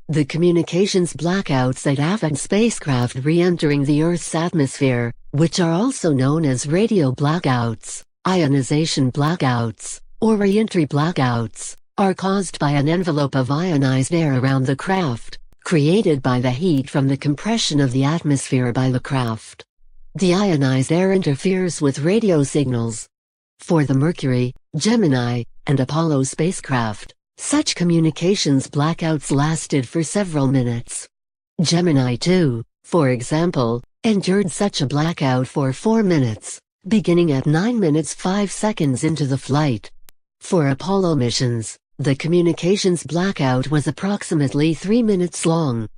the communications blackouts that affect spacecraft re-entering the Earth's atmosphere, which are also known as radio blackouts, ionization blackouts, or reentry blackouts, are caused by an envelope of ionized air around the craft, created by the heat from the compression of the atmosphere by the craft. The ionized air interferes with radio signals. For the Mercury, Gemini, and Apollo spacecraft, such communications blackouts lasted for several minutes. Gemini 2, for example, endured such a blackout for 4 minutes, beginning at 9 minutes 5 seconds into the flight. For Apollo missions, the communications blackout was approximately 3 minutes long.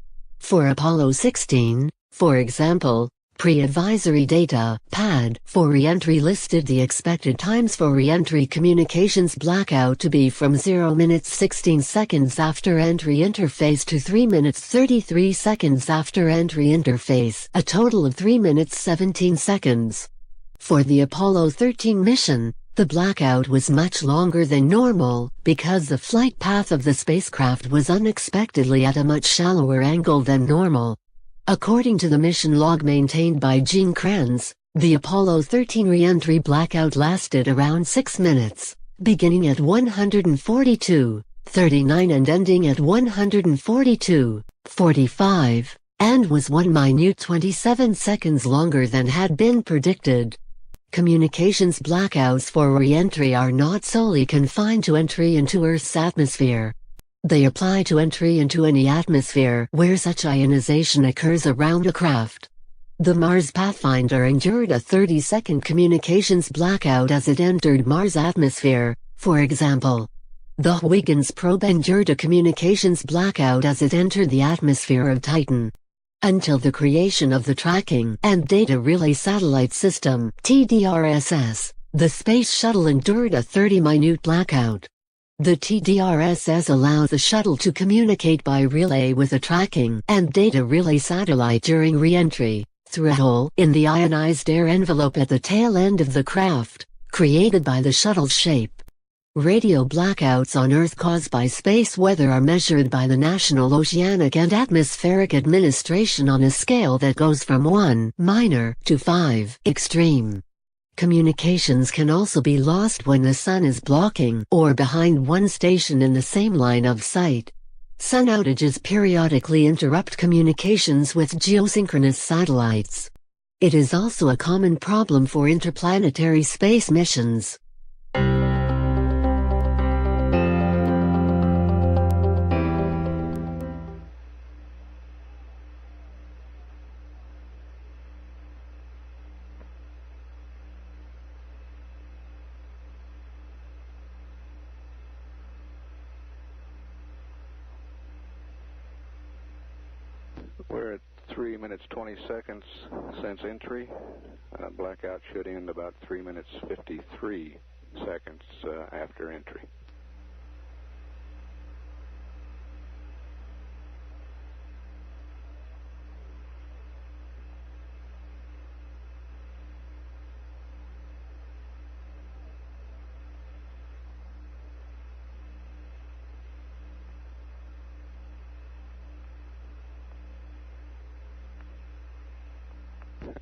For Apollo 16, for example, Pre-advisory data (PAD) for re-entry listed the expected times for re-entry communications blackout to be from 0 minutes 16 seconds after entry interface to 3 minutes 33 seconds after entry interface, a total of 3 minutes 17 seconds. For the Apollo 13 mission, the blackout was much longer than normal because the flight path of the spacecraft was unexpectedly at a much shallower angle than normal. According to the mission log maintained by Gene Kranz, the Apollo 13 re-entry blackout lasted around 6 minutes, beginning at 142:39 and ending at 142:45, and was 1-27 seconds longer than had been predicted. Communications blackouts for re-entry are not solely confined to entry into Earth's atmosphere. They apply to entry into any atmosphere where such ionization occurs around a craft. The Mars Pathfinder endured a 30-second communications blackout as it entered Mars' atmosphere, for example. The Huygens probe endured a communications blackout as it entered the atmosphere of Titan. Until the creation of the Tracking and Data Relay Satellite System (TDRSS), the Space Shuttle endured a 30-minute blackout. The TDRSS allows the shuttle to communicate by relay with a tracking and data relay satellite during re-entry, through a hole in the ionized air envelope at the tail end of the craft, created by the shuttle's shape. Radio blackouts on Earth caused by space weather are measured by the National Oceanic and Atmospheric Administration on a scale that goes from 1 minor to 5 extreme. Communications can also be lost when the sun is blocking or behind one station in the same line of sight. Sun outages periodically interrupt communications with geosynchronous satellites. It is also a common problem for interplanetary space missions. We're at 3 minutes 20 seconds since entry. Blackout should end about 3 minutes 53 seconds after entry.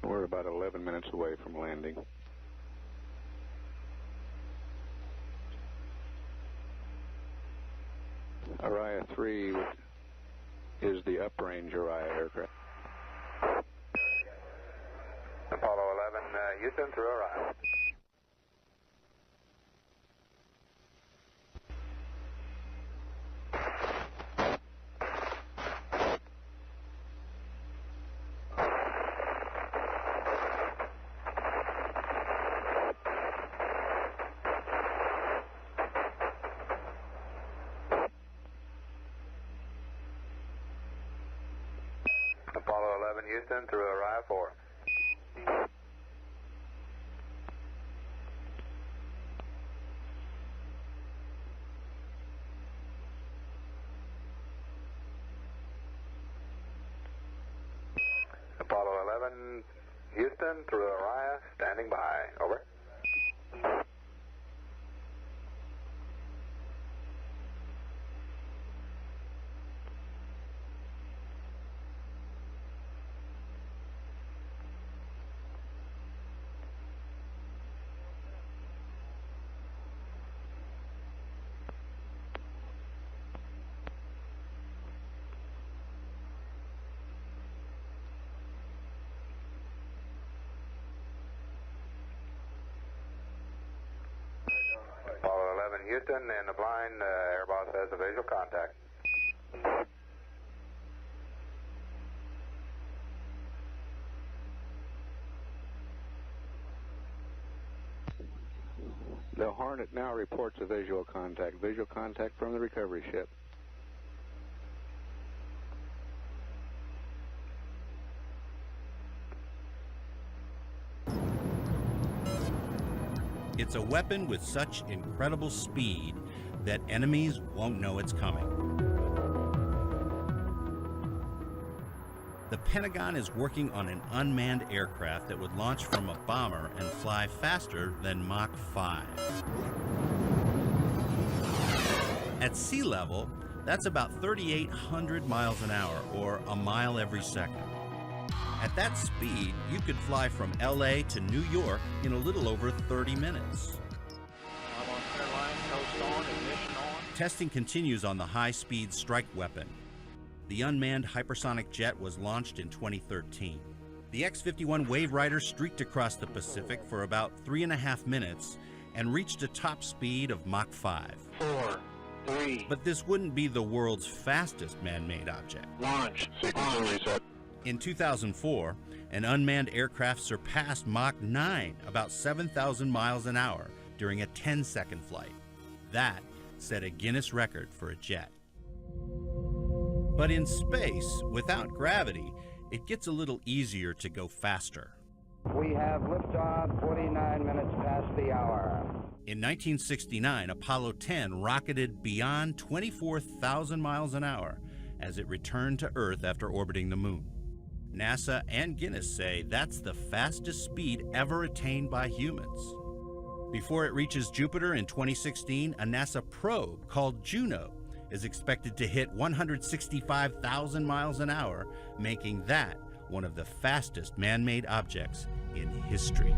We're about 11 minutes away from landing. Orion 3 is the uprange Orion aircraft. Apollo 11, Houston through Orion. Apollo 11, Houston through Orion 4. Apollo 11, Houston through Orion, standing by. Over. Houston, in the blind, Airbus has a visual contact. The Hornet now reports a visual contact. Visual contact from the recovery ship. It's a weapon with such incredible speed that enemies won't know it's coming. The Pentagon is working on an unmanned aircraft that would launch from a bomber and fly faster than Mach 5. At sea level, that's about 3,800 miles an hour, or a mile every second. At that speed, you could fly from LA to New York in a little over 30 minutes. I'm on clear line, coast on, ignition on. Testing continues on the high-speed strike weapon. The unmanned hypersonic jet was launched in 2013. The X-51 Wave Rider streaked across the Pacific for about 3.5 minutes and reached a top speed of Mach 5. 4, 3. But this wouldn't be the world's fastest man-made object. Launch. Sequence reset. In 2004, an unmanned aircraft surpassed Mach 9, about 7,000 miles an hour, during a 10-second flight. That set a Guinness record for a jet. But in space, without gravity, it gets a little easier to go faster. We have liftoff, 49 minutes past the hour. In 1969, Apollo 10 rocketed beyond 24,000 miles an hour as it returned to Earth after orbiting the moon. NASA and Guinness say that's the fastest speed ever attained by humans. Before it reaches Jupiter in 2016, a NASA probe called Juno is expected to hit 165,000 miles an hour, making that one of the fastest man-made objects in history.